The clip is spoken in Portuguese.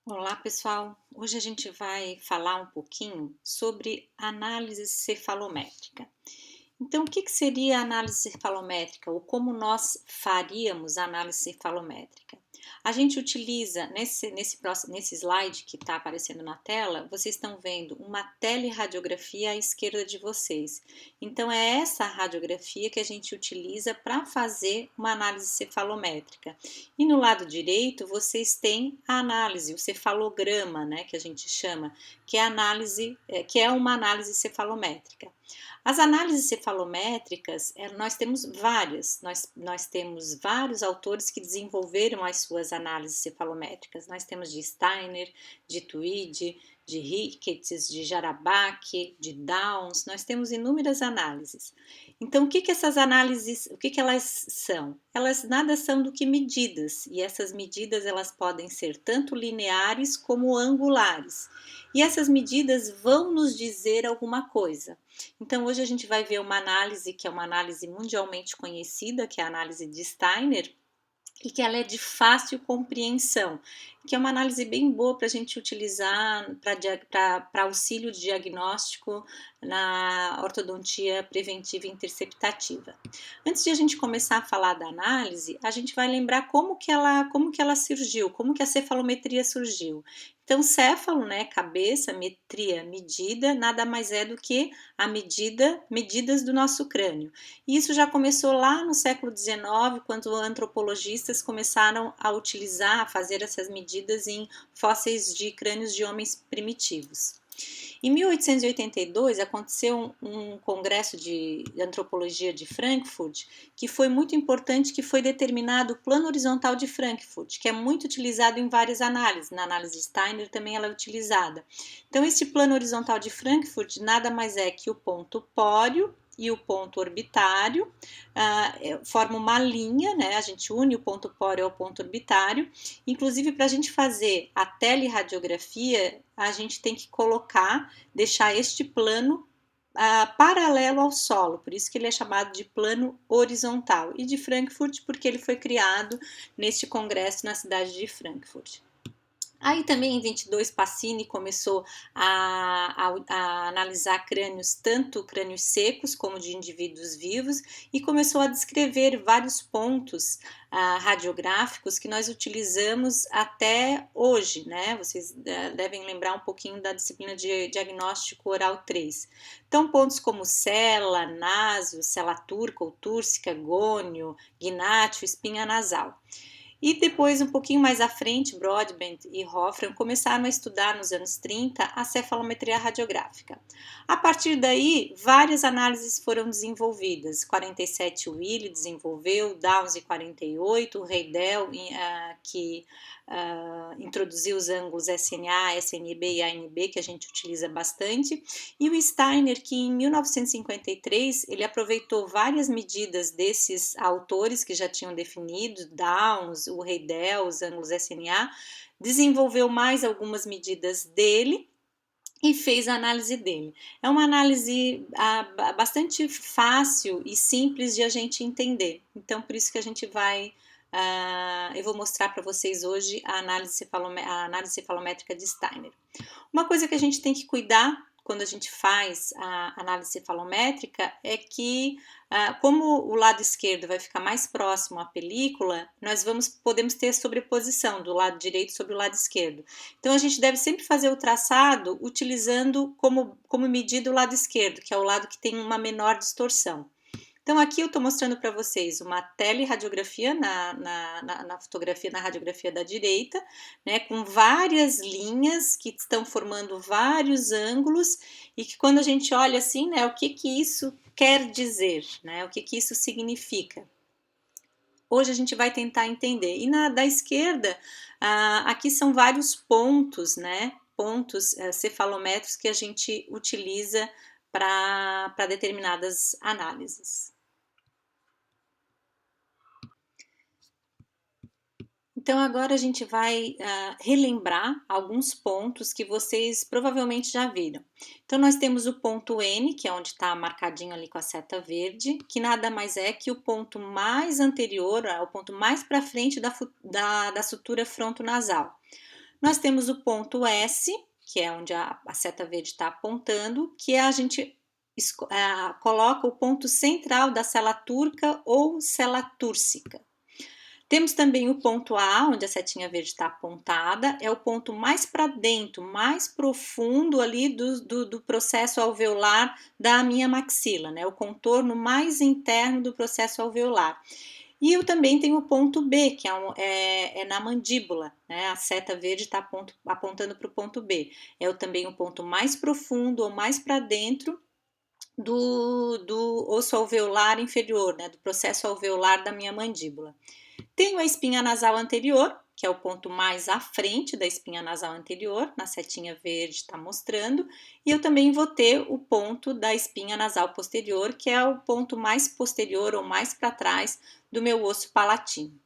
Olá, pessoal. Hoje a gente vai falar um pouquinho sobre análise cefalométrica. Então, o que que seria a análise cefalométrica ou como nós faríamos a análise cefalométrica? A gente utiliza, nesse slide que está aparecendo na tela, vocês estão vendo uma teleradiografia à esquerda de vocês. Então, é essa radiografia que a gente utiliza para fazer uma análise cefalométrica. E no lado direito, vocês têm a análise, o cefalograma, né, que a gente chama, que é que é uma análise cefalométrica. As análises cefalométricas, nós temos várias, nós temos vários autores que desenvolveram as suas análises cefalométricas. Nós temos de Steiner, de Tweed, de Ricketts, de Jarabach, de Downs, nós temos inúmeras análises. Então, o que que essas análises, o que que elas são? Elas nada são do que medidas, e essas medidas elas podem ser tanto lineares como angulares. E essas medidas vão nos dizer alguma coisa. Então, hoje a gente vai ver uma análise que é uma análise mundialmente conhecida, que é a análise de Steiner, e que ela é de fácil compreensão, que é uma análise bem boa para a gente utilizar para auxílio de diagnóstico na ortodontia preventiva e interceptativa. Antes de a gente começar a falar da análise, a gente vai lembrar como que ela surgiu, como que a cefalometria surgiu. Então, céfalo, né, cabeça, metria, medida, nada mais é do que medidas do nosso crânio. E isso já começou lá no século XIX, quando antropologistas começaram a utilizar, a fazer essas medidas em fósseis de crânios de homens primitivos. Em 1882 aconteceu um congresso de antropologia de Frankfurt que foi muito importante, que foi determinado o plano horizontal de Frankfurt, que é muito utilizado em várias análises. Na análise de Steiner também ela é utilizada. Então, esse plano horizontal de Frankfurt nada mais é que o ponto póreo e o ponto orbitário, forma uma linha, né? A gente une o ponto póreo ao ponto orbitário. Inclusive, para a gente fazer a teleradiografia, a gente tem que deixar este plano paralelo ao solo, por isso que ele é chamado de plano horizontal, e de Frankfurt porque ele foi criado neste congresso na cidade de Frankfurt. Aí também em 22 Pacini começou a analisar crânios, tanto crânios secos como de indivíduos vivos, e começou a descrever vários pontos radiográficos que nós utilizamos até hoje, né? Vocês devem lembrar um pouquinho da disciplina de diagnóstico oral 3. Então, pontos como cela, násio, cela turca ou túrcica, gônio, gnátio, espinha nasal. E depois, um pouquinho mais à frente, Broadbent e Hofran começaram a estudar nos anos 30 a cefalometria radiográfica. A partir daí, várias análises foram desenvolvidas. 47 Willi desenvolveu, Downs em 48, Reidel, que introduziu os ângulos SNA, SNB e ANB, que a gente utiliza bastante, e o Steiner, que em 1953 ele aproveitou várias medidas desses autores que já tinham definido, Downs, o Reidel, os ângulos SNA, desenvolveu mais algumas medidas dele e fez a análise dele. É uma análise bastante fácil e simples de a gente entender, então por isso que a gente vai eu vou mostrar para vocês hoje a análise cefalométrica de Steiner. Uma coisa que a gente tem que cuidar quando a gente faz a análise cefalométrica é que, como o lado esquerdo vai ficar mais próximo à película, podemos ter sobreposição do lado direito sobre o lado esquerdo. Então, a gente deve sempre fazer o traçado utilizando como medida o lado esquerdo, que é o lado que tem uma menor distorção. Então, aqui eu estou mostrando para vocês uma teleradiografia na fotografia, na radiografia da direita, né, com várias linhas que estão formando vários ângulos e que quando a gente olha assim, né, o que que isso quer dizer, né, o que que isso significa. Hoje a gente vai tentar entender. E da esquerda, aqui são vários pontos, né, pontos cefalométricos que a gente utiliza para determinadas análises. Então, agora a gente vai relembrar alguns pontos que vocês provavelmente já viram. Então, nós temos o ponto N, que é onde está marcadinho ali com a seta verde, que nada mais é que o ponto mais anterior, o ponto mais para frente da sutura frontonasal. Nós temos o ponto S, que é onde a seta verde está apontando, que a gente coloca o ponto central da célula turca ou célula túrcica. Temos também o ponto A, onde a setinha verde está apontada, é o ponto mais para dentro, mais profundo ali do processo alveolar da minha maxila, né? O contorno mais interno do processo alveolar. E eu também tenho o ponto B, que é na mandíbula, né? A seta verde está apontando para o ponto B. É também o ponto mais profundo ou mais para dentro do osso alveolar inferior, né? Do processo alveolar da minha mandíbula. Tenho a espinha nasal anterior, que é o ponto mais à frente da espinha nasal anterior, na setinha verde está mostrando, e eu também vou ter o ponto da espinha nasal posterior, que é o ponto mais posterior ou mais para trás do meu osso palatino.